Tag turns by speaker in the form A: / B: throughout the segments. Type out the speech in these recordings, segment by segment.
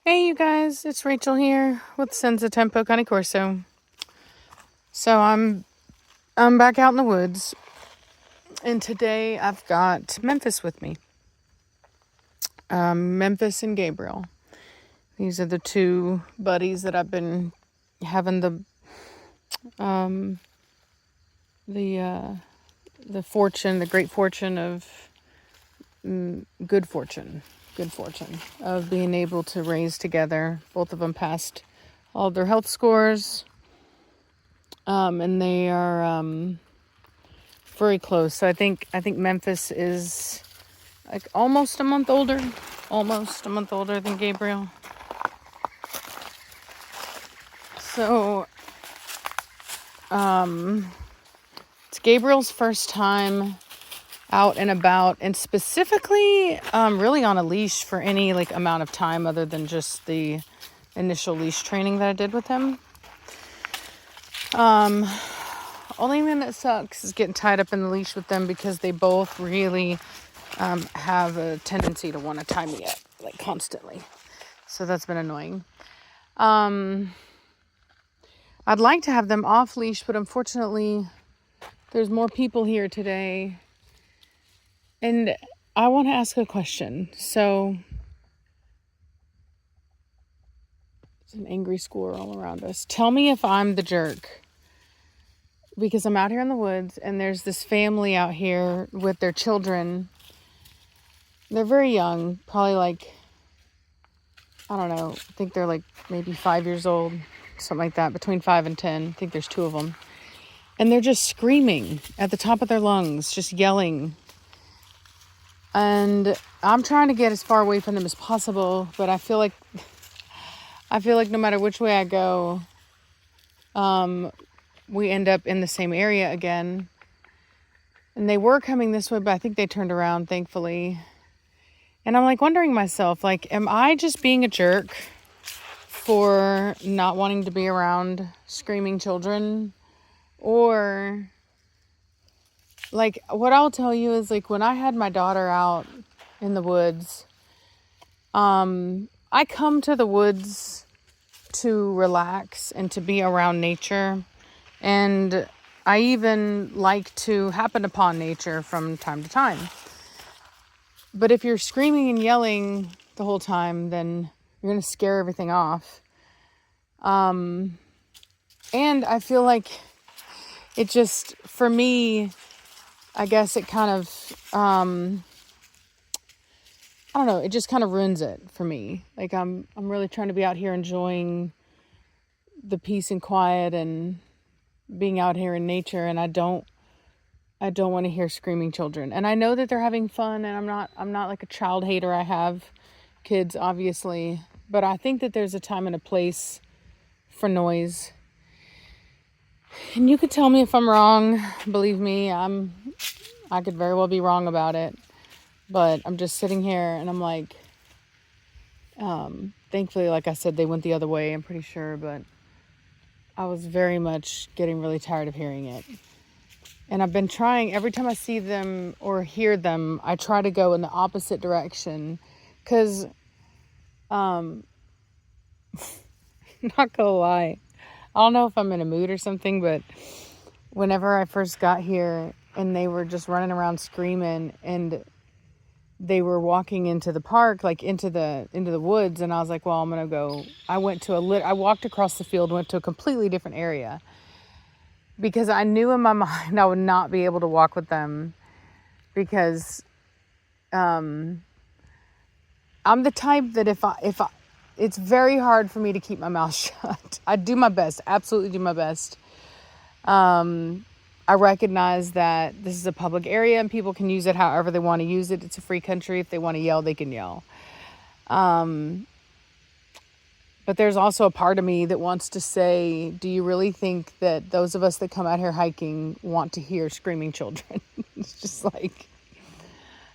A: Hey you guys, it's Rachel here with Senza Tempo Cane Corso. So I'm back out in the woods, and today I've got Memphis with me. Memphis and Gabriel. These are the two buddies that I've been having the great fortune of good fortune of being able to raise together. Both of them passed all of their health scores. And they are very close. So I think Memphis is like almost a month older than Gabriel. So it's Gabriel's first time out and about, and specifically really on a leash for any like amount of time other than just the initial leash training that I did with him. Only thing that sucks is getting tied up in the leash with them, because they both really have a tendency to want to tie me up like constantly. So that's been annoying. I'd like to have them off leash, but unfortunately there's more people here today. And I want to ask a question. So there's an angry squirrel all around us. Tell me if I'm the jerk, because I'm out here in the woods and there's this family out here with their children. They're very young, probably like, I don't know, I think they're like maybe 5 years old, something like that, between 5 and 10. I think there's two of them. And they're just screaming at the top of their lungs, just yelling. And I'm trying to get as far away from them as possible, but I feel like no matter which way I go, we end up in the same area again. And they were coming this way, but I think they turned around, thankfully. And I'm like wondering myself, like, am I just being a jerk for not wanting to be around screaming children? Or like, what I'll tell you is, like, when I had my daughter out in the woods, I come to the woods to relax and to be around nature. And I even like to happen upon nature from time to time. But if you're screaming and yelling the whole time, then you're going to scare everything off. And I feel like it just, for me, I guess it kind of, I don't know, it just kind of ruins it for me. Like, I'm really trying to be out here enjoying the peace and quiet and being out here in nature, and I don't want to hear screaming children. And I know that they're having fun, and I'm not like a child hater. I have kids, obviously, but I think that there's a time and a place for noise. And you could tell me if I'm wrong. Believe me, I could very well be wrong about it. But I'm just sitting here and I'm like, thankfully, like I said, they went the other way, I'm pretty sure, but I was very much getting really tired of hearing it. And I've been trying, every time I see them or hear them, I try to go in the opposite direction. Because, not gonna lie, I don't know if I'm in a mood or something, but whenever I first got here and they were just running around screaming, and they were walking into the park, like into the woods, and I was like, well, I'm gonna go. I walked across the field, went to a completely different area, because I knew in my mind I would not be able to walk with them, because I'm the type that if I it's very hard for me to keep my mouth shut. I do my best, absolutely do my best. I recognize that this is a public area and people can use it however they want to use it. It's a free country. If they want to yell, they can yell. But there's also a part of me that wants to say, do you really think that those of us that come out here hiking want to hear screaming children? It's just like,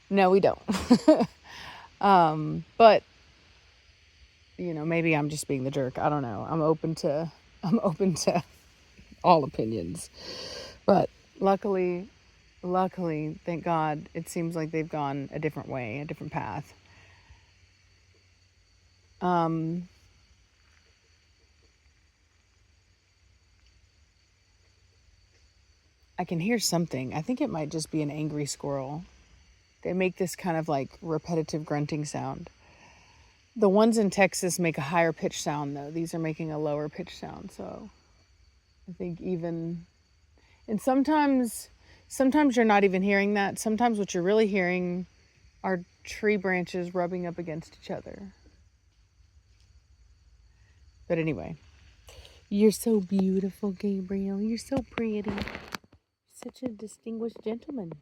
A: no, we don't. But maybe I'm just being the jerk. I don't know. I'm open to all opinions. But luckily, thank God, it seems like they've gone a different way, a different path. I can hear something. I think it might just be an angry squirrel. They make this kind of like repetitive grunting sound. The ones in Texas make a higher pitch sound though. These are making a lower pitch sound. So I think even, and sometimes you're not even hearing that. Sometimes what you're really hearing are tree branches rubbing up against each other. But anyway, you're so beautiful, Gabriel. You're so pretty. Such a distinguished gentleman.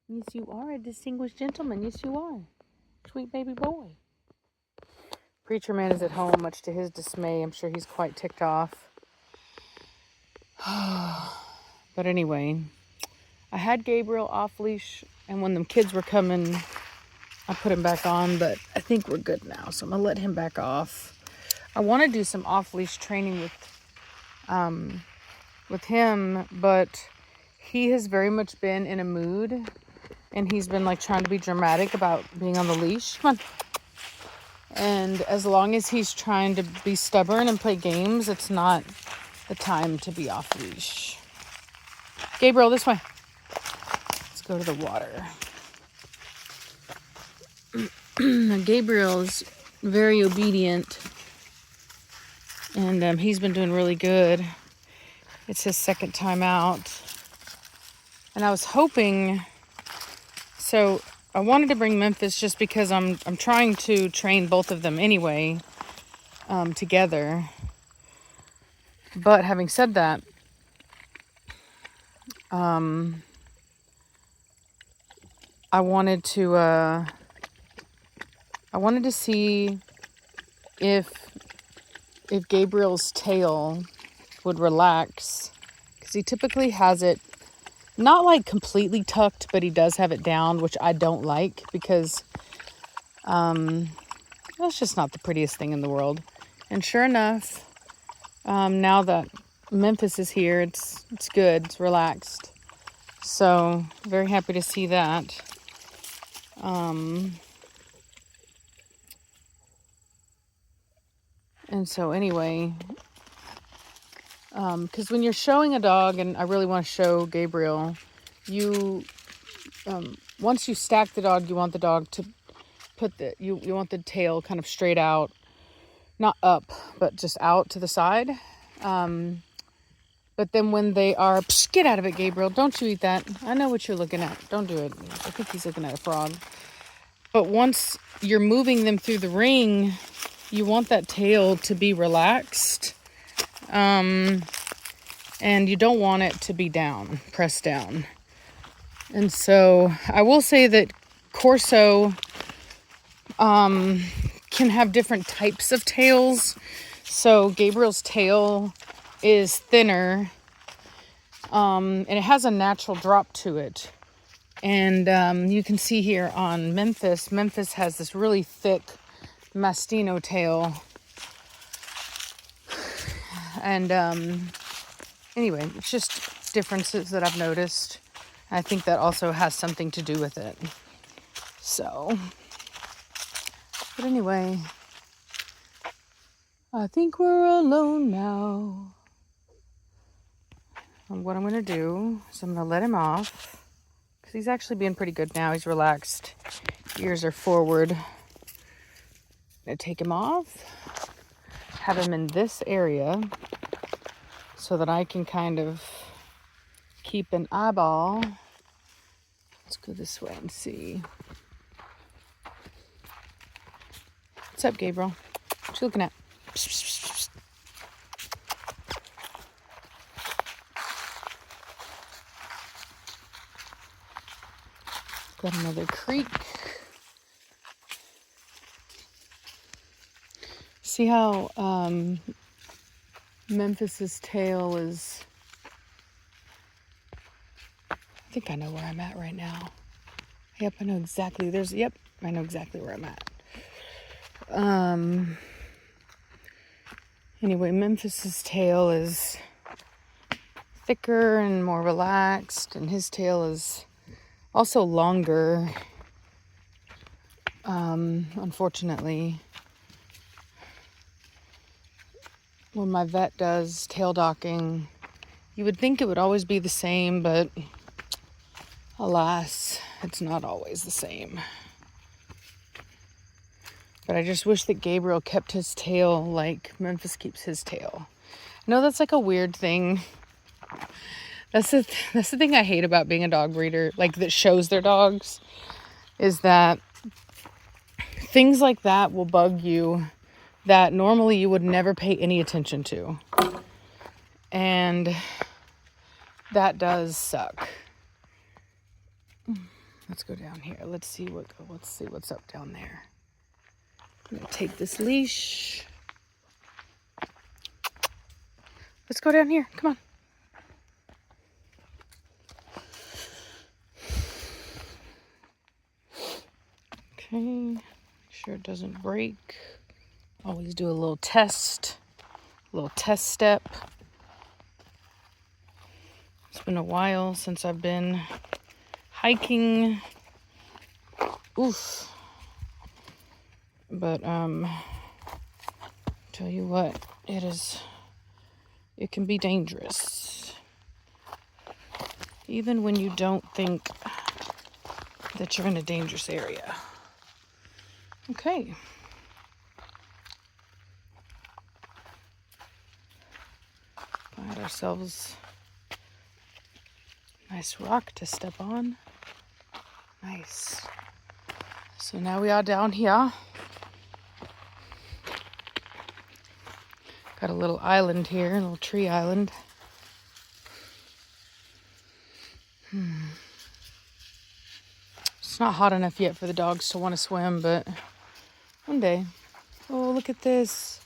A: Yes, you are a distinguished gentleman. Yes, you are. Sweet baby boy. Preacher man is at home, much to his dismay. I'm sure he's quite ticked off. But anyway, I had Gabriel off leash, and when the kids were coming, I put him back on, but I think we're good now, so I'm gonna let him back off. I want to do some off leash training with him, but he has very much been in a mood, and he's been like trying to be dramatic about being on the leash. Come on. And as long as he's trying to be stubborn and play games, it's not the time to be off leash. Gabriel, this way. Let's go to the water. Gabriel is very obedient, and he's been doing really good. It's his second time out, and I was hoping, so I wanted to bring Memphis just because I'm trying to train both of them anyway, together. But having said that, I wanted to see if Gabriel's tail would relax, because he typically has it not like completely tucked, but he does have it down, which I don't like, because that's just not the prettiest thing in the world. And sure enough, now that Memphis is here, it's good, it's relaxed. So very happy to see that. And so anyway, because when you're showing a dog, and I really want to show Gabriel, you once you stack the dog, you want the dog to put you want the tail kind of straight out, not up, but just out to the side. But then when they are, get out of it, Gabriel, don't you eat that. I know what you're looking at. Don't do it. I think he's looking at a frog. But once you're moving them through the ring, you want that tail to be relaxed. And you don't want it to be down, pressed down. And so I will say that Corso can have different types of tails. So Gabriel's tail is thinner, and it has a natural drop to it. And you can see here on Memphis has this really thick Mastino tail. And anyway, it's just differences that I've noticed. I think that also has something to do with it. So, but anyway, I think we're alone now. And what I'm going to do is I'm going to let him off, because he's actually being pretty good now. He's relaxed. Ears are forward. I'm going to take him off, have him in this area so that I can kind of keep an eyeball. Let's go this way and see. What's up, Gabriel? What you looking at? Psst, psst, psst, psst. Got another creek. See how Memphis's tail is. I think I know where I'm at right now. Yep, I know exactly. I know exactly where I'm at. Anyway, Memphis's tail is thicker and more relaxed, and his tail is also longer, unfortunately. when my vet does tail docking, you would think it would always be the same, but alas, it's not always the same. But I just wish that Gabriel kept his tail like Memphis keeps his tail. I know that's like a weird thing. That's the thing I hate about being a dog breeder, like that shows their dogs, is that things like that will bug you that normally you would never pay any attention to. And that does suck. Let's go down here. Let's see what's up down there. I'm gonna take this leash. Let's go down here. Come on. Okay. Make sure it doesn't break. Always do a little test step. It's been a while since I've been hiking. Oof. But tell you what, it can be dangerous. Even when you don't think that you're in a dangerous area. Okay. Find ourselves a nice rock to step on. Nice. So now we are down here. Got a little island here, a little tree island. It's not hot enough yet for the dogs to want to swim, but one day. Oh, look at this.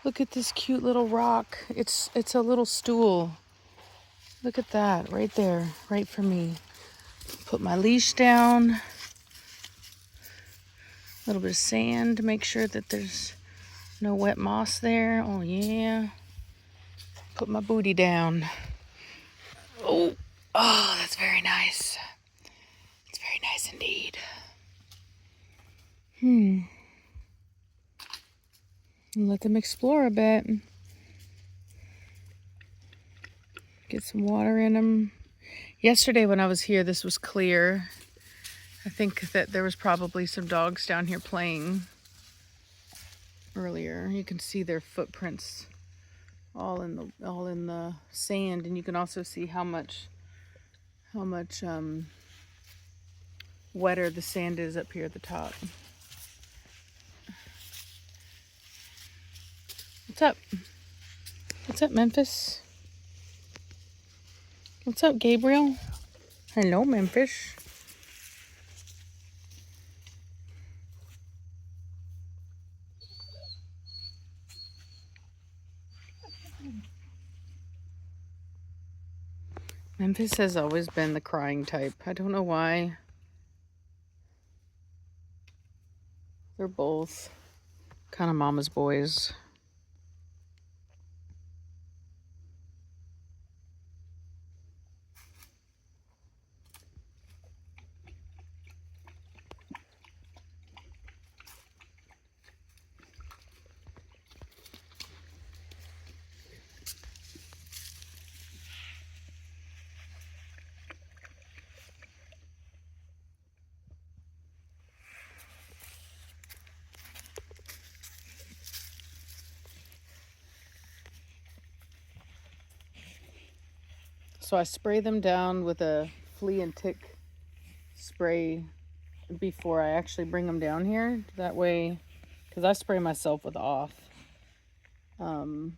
A: Look at this cute little rock. It's a little stool. Look at that right there, right for me. Put my leash down. A little bit of sand to make sure that there's no wet moss there. Oh yeah. Put my booty down. Oh, that's very nice. It's very nice indeed. Let them explore a bit. Get some water in them. Yesterday when I was here, this was clear. I think that there was probably some dogs down here playing earlier. You can see their footprints all in the sand, and you can also see how much wetter the sand is up here at the top. What's up? What's up, Memphis? What's up, Gabriel? Hello, Memphis. Memphis has always been the crying type. I don't know why. They're both kind of mama's boys. So I spray them down with a flea and tick spray before I actually bring them down here. That way, because I spray myself with off. Because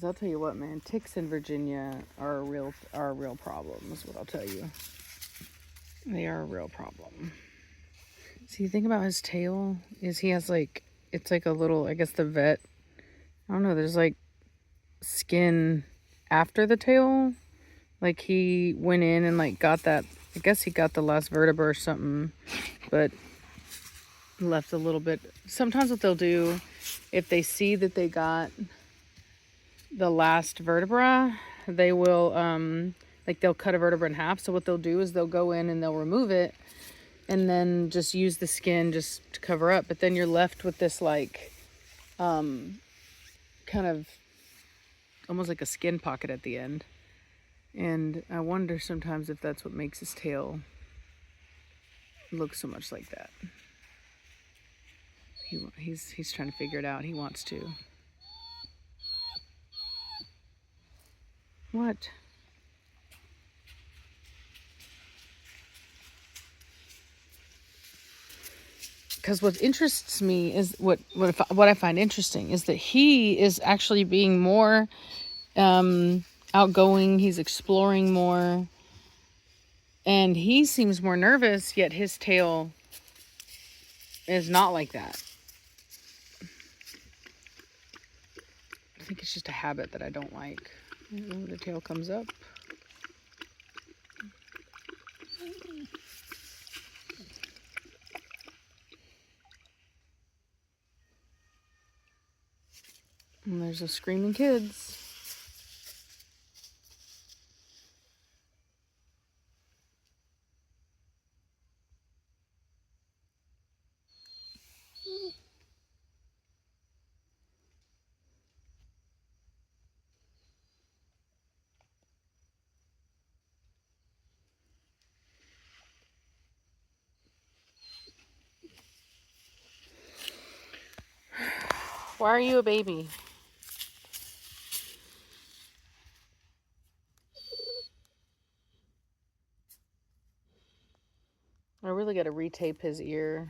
A: I'll tell you what, man, ticks in Virginia are a real problem, is what I'll tell you. They are a real problem. See, the thing about his tail is he has like, it's like a little, I guess the vet, I don't know, there's like skin after the tail. Like he went in and like got that, I guess he got the last vertebra or something, but left a little bit. Sometimes what they'll do, if they see that they got the last vertebra, they will like they'll cut a vertebra in half. So what they'll do is they'll go in and they'll remove it and then just use the skin just to cover up. But then you're left with this like kind of almost like a skin pocket at the end. And I wonder sometimes if that's what makes his tail look so much like that. He's trying to figure it out. He wants to. What? Because what interests me is what I find interesting is that he is actually being more outgoing. He's exploring more, and he seems more nervous. Yet his tail is not like that. I think it's just a habit that I don't like. The tail comes up. And there's the screaming kids. Why are you a baby? I really got to retape his ear.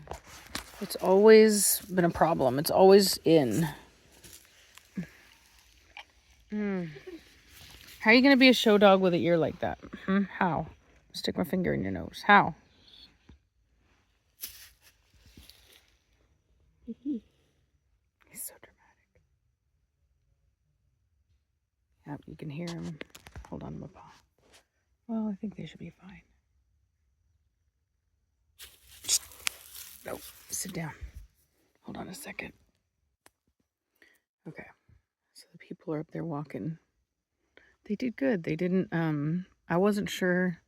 A: It's always been a problem. It's always in. How are you going to be a show dog with an ear like that? How? Stick my finger in your nose. How? He's so dramatic. Yep, you can hear him. Hold on, my paw. Well, I think they should be fine. Nope. Sit down. Hold on a second. Okay. So the people are up there walking. They did good. They didn't, I wasn't sure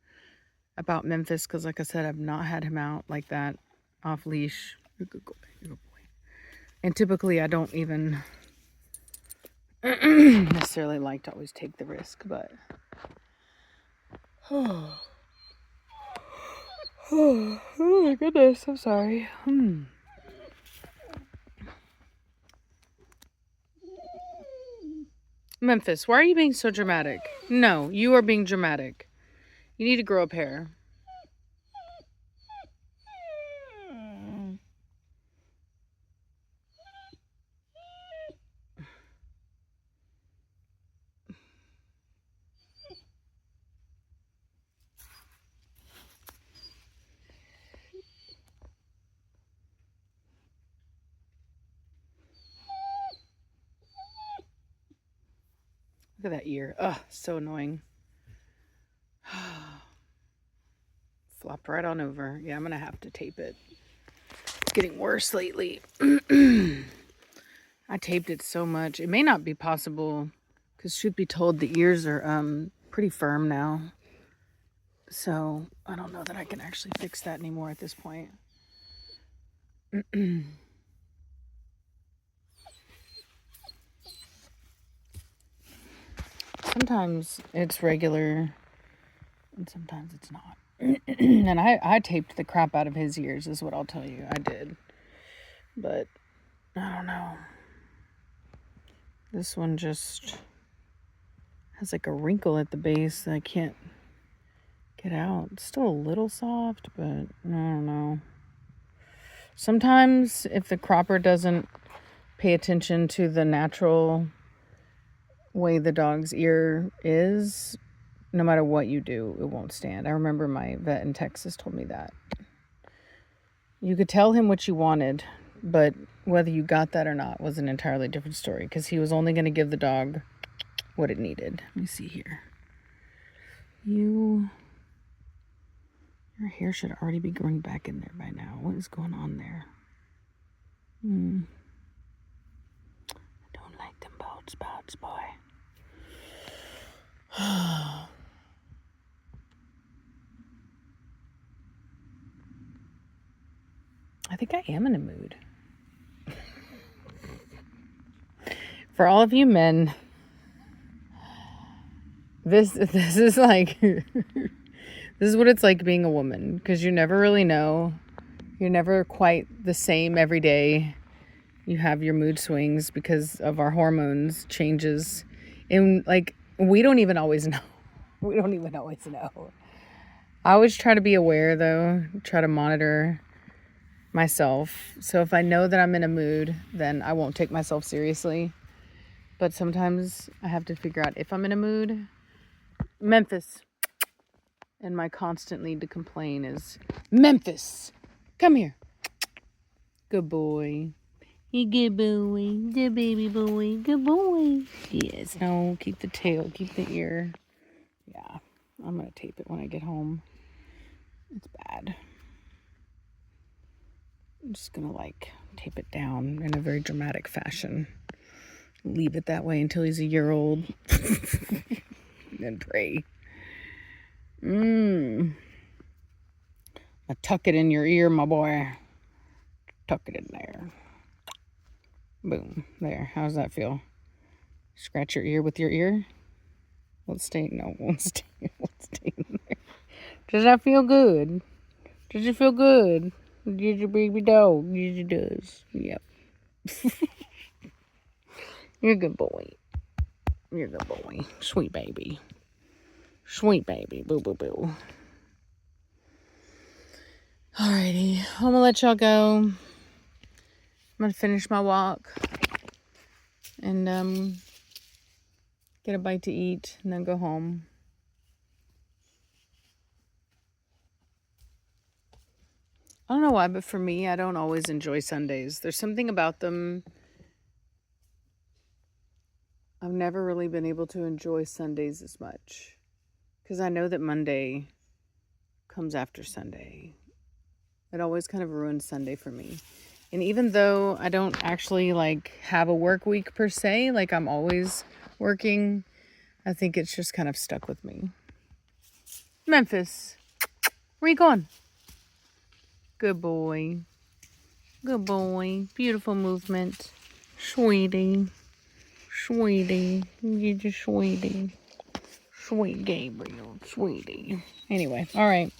A: about Memphis because, like I said, I've not had him out like that off leash. You're a good boy. You're a good boy. And typically I don't even necessarily like to always take the risk, but oh my goodness, I'm sorry. Memphis, why are you being so dramatic? No, you are being dramatic. You need to grow up hair. Look at that ear. Ugh, so annoying. Flopped right on over. Yeah, I'm going to have to tape it. It's getting worse lately. I taped it so much. It may not be possible because truth be told, the ears are pretty firm now. So I don't know that I can actually fix that anymore at this point. Sometimes it's regular and sometimes it's not. And I taped the crap out of his ears is what I'll tell you. I did. But I don't know. This one just has like a wrinkle at the base that I can't get out. It's still a little soft, but I don't know. Sometimes if the cropper doesn't pay attention to the natural way the dog's ear is, no matter what you do, it won't stand. I remember my vet in Texas told me that. You could tell him what you wanted, but whether you got that or not was an entirely different story because he was only going to give the dog what it needed. Let me see here. Your hair should already be growing back in there by now. What is going on there? I don't like them bald spots, boy. I think I am in a mood. For all of you men, this is like, this is what it's like being a woman, because you never really know. You're never quite the same every day. You have your mood swings because of our hormones changes. And like, we don't even always know. We don't even always know. I always try to be aware though, try to monitor myself. So if I know that I'm in a mood, then I won't take myself seriously. But sometimes I have to figure out if I'm in a mood. Memphis. And my constant need to complain is, Memphis, come here. Good boy. You good boy. Good baby boy. Good boy. Yes. No, keep the tail. Keep the ear. Yeah. I'm going to tape it when I get home. It's bad. I'm just going to like tape it down in a very dramatic fashion. Leave it that way until he's a year old. And pray. I tuck it in your ear, my boy. Tuck it in there. Boom. There. How's that feel? Scratch your ear with your ear? Let's stay. No, won't stay. Won't stay in there. Does that feel good? Does it feel good? Did your baby dog? Yes, it does. Yep. You're a good boy. You're a good boy. Sweet baby. Sweet baby. Boo, boo, boo. Alrighty. I'm going to let y'all go. I'm going to finish my walk. And, get a bite to eat. And then go home. I don't know why, but for me, I don't always enjoy Sundays. There's something about them. I've never really been able to enjoy Sundays as much. Because I know that Monday comes after Sunday. It always kind of ruins Sunday for me. And even though I don't actually like have a work week per se, like I'm always working, I think it's just kind of stuck with me. Memphis, where you going? Good boy. Good boy. Beautiful movement. Sweetie. Sweetie. You're just sweetie. Sweet Gabriel. Sweetie. Anyway, all right.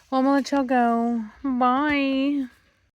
A: Well, I'm going to let y'all go. Bye.